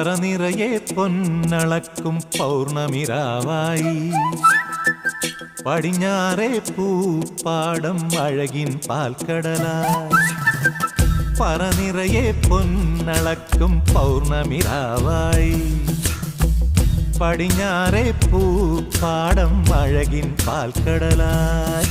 പറനിറയെ പൊന്നളക്കും പൗർണമിരാവായി പടിഞ്ഞാറേ പൂപ്പാടം അഴകിൻ പാൽക്കടലായി പറനിറയെ പൊന്നളക്കും പൗർണമിരാവായി പടിഞ്ഞാറേ പൂപ്പാടം അഴകിൻ പാൽക്കടലായി